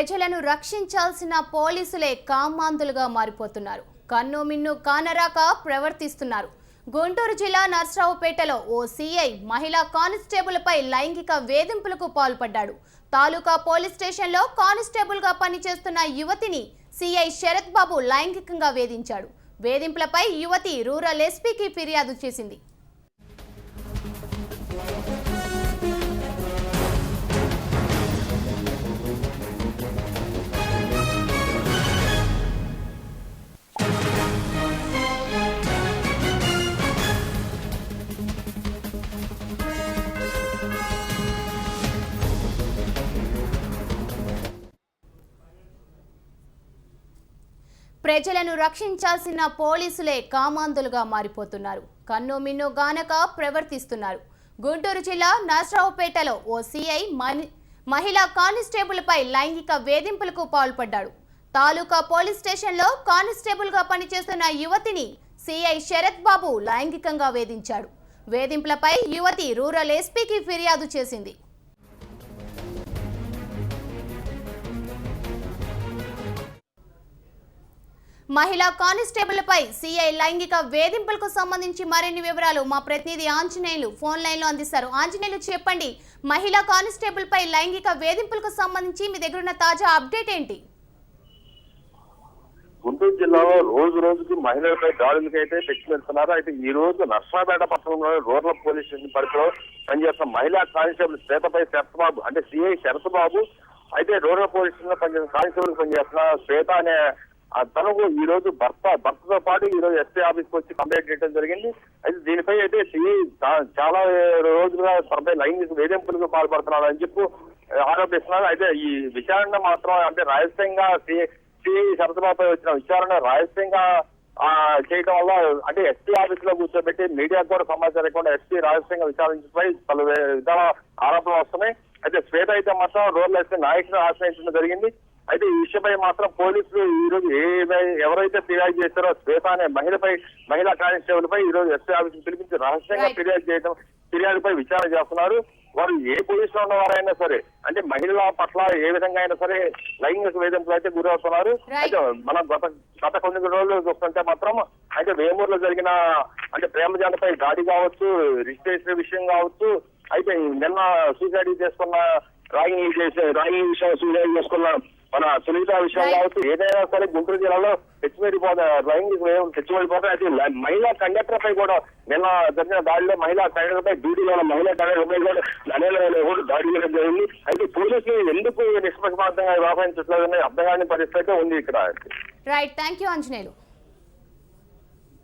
ప్రజలను రక్షించాల్సిన పోలీసులే కామాంధులుగా మారిపోతున్నారు. కన్ను మిన్ను కానరాక ప్రవర్తిస్తున్నారు. గుంటూరు జిల్లా నర్సరావుపేటలో ఓ సీఐ మహిళా కానిస్టేబుల్పై లైంగిక వేధింపులకు పాల్పడ్డాడు. తాలూకా పోలీస్ స్టేషన్లో కానిస్టేబుల్గా పనిచేస్తున్న యువతిని సీఐ శరత్ బాబు లైంగికంగా వేధించాడు. వేధింపులపై యువతి రూరల్ ఎస్పీకి ఫిర్యాదు చేసింది. ప్రజలను రక్షించాల్సిన పోలీసులే కామాంధులుగా మారిపోతున్నారు. కన్ను మిన్ను గానక ప్రవర్తిస్తున్నారు. గుంటూరు జిల్లా నర్సరావుపేటలో ఓ సీఐ మహిళా కానిస్టేబుల్పై లైంగిక వేధింపులకు పాల్పడ్డాడు. తాలూకా పోలీస్ స్టేషన్లో కానిస్టేబుల్గా పనిచేస్తున్న యువతిని సీఐ శరత్ బాబు లైంగికంగా వేధించాడు. వేధింపులపై యువతి రూరల్ ఎస్పీకి ఫిర్యాదు చేసింది. మహిళా కానిస్టేబుల్పై సీఐ లైంగిక వేధింపులకు సంబంధించి మరిన్ని వివరాలు మా ప్రతినిధి ఆంజనేయులు ఫోన్ లైన్లో అందిస్తారు. ఆంజనేయులు, చెప్పండి, మహిళా కానిస్టేబుల్పై లైంగిక వేధింపులకు సంబంధించి మీ దగ్గర ఉన్న తాజా అప్డేట్ ఏంటి? గుంటూరు జిల్లాలో రోజు రోజుకి మహిళలపై దాడులకి అయితే తెచ్చి వెళ్తున్నారు. అయితే ఈ రోజు నర్సరావుపేట పట్టణంలో రూరల్ పోలీస్ స్టేషన్ పరిధిలో పనిచేస్తున్న మహిళా కానిస్టేబుల్ శ్వేతపై శరత్ బాబు అంటే సీఐ శరత్ బాబు అయితే రూరల్ పోలీస్ స్టేషన్ లో పనిచేస్తున్న కానిస్టేబుల్ పనిచేస్తున్న శ్వేత అనే తనకు ఈ రోజు భర్తతో పాటు ఈ రోజు ఎస్పీ ఆఫీస్ కి వచ్చి కంప్లైంట్ చేయడం జరిగింది. అయితే దీనిపై అయితే సీఐ చాలా రోజులుగా తనపై లైంగిక వేధింపులకు పాల్పడుతున్నాడు అని చెప్పి ఆరోపిస్తున్నారు. అయితే ఈ విచారణ మాత్రం అంటే రహస్యంగా సిఐ శరత్బాబుపై వచ్చిన విచారణ రహస్యంగా చేయడం వల్ల అంటే ఎస్పీ ఆఫీస్ లో కూర్చోబెట్టి మీడియాకు కూడా సమాచారం ఇవ్వకుండా ఎస్పీ రహస్యంగా విచారించడంపై పలు విధాల ఆరోపణలు వస్తున్నాయి. అయితే శ్వేత అయితే మాత్రం రూరల్ ఎస్పీ నాయకులను ఆశ్రయించడం జరిగింది. అయితే ఈ విషయమై మాత్రం పోలీసులు ఈ రోజు ఎవరైతే ఫిర్యాదు చేస్తారో శ్వేత అనే మహిళా కానిస్టేబుల్ పై ఈ రోజు ఎస్పీ ఆఫీస్ పిలిపించి రహస్యంగా ఫిర్యాదుపై విచారణ చేస్తున్నారు. వారు ఏ పొజిషన్ లో ఉన్నవారైనా సరే అంటే మహిళల పట్ల ఏ విధంగా అయినా సరే లైంగిక వేధింపులు అయితే గురవుతున్నారు. అయితే మనం గత కొన్ని రోజులు చూస్తుంటే మాత్రం అయితే వేమూరులో జరిగిన అంటే ప్రేమజాతపై దాడి కావచ్చు, రిజిస్ట్రేషన్ విషయం కావచ్చు, అయితే నిన్న సూసైడ్ చేసుకున్న రాగింగ్ విషయం సూసైడ్ చేసుకున్న మన సునీత విషయం కావచ్చు, ఏదైనా సరే గుంటూరు జిల్లాలో తెచ్చిపోతే అయితే మహిళా కండక్టర్ పై కూడా నిన్న జరిగిన దాడిలో మహిళా కండక్టర్ పై డ్యూటీలో ఉన్న మహిళా కండక్టర్ పై కూడా దాడి చేయడం జరిగింది. అయితే పోలీసులు ఎందుకు నిష్పక్షపాతంగా వ్యవహరించట్లేదని అర్థం కాని పరిస్థితి ఉంది ఇక్కడ. Right, thank you Anjaneyulu.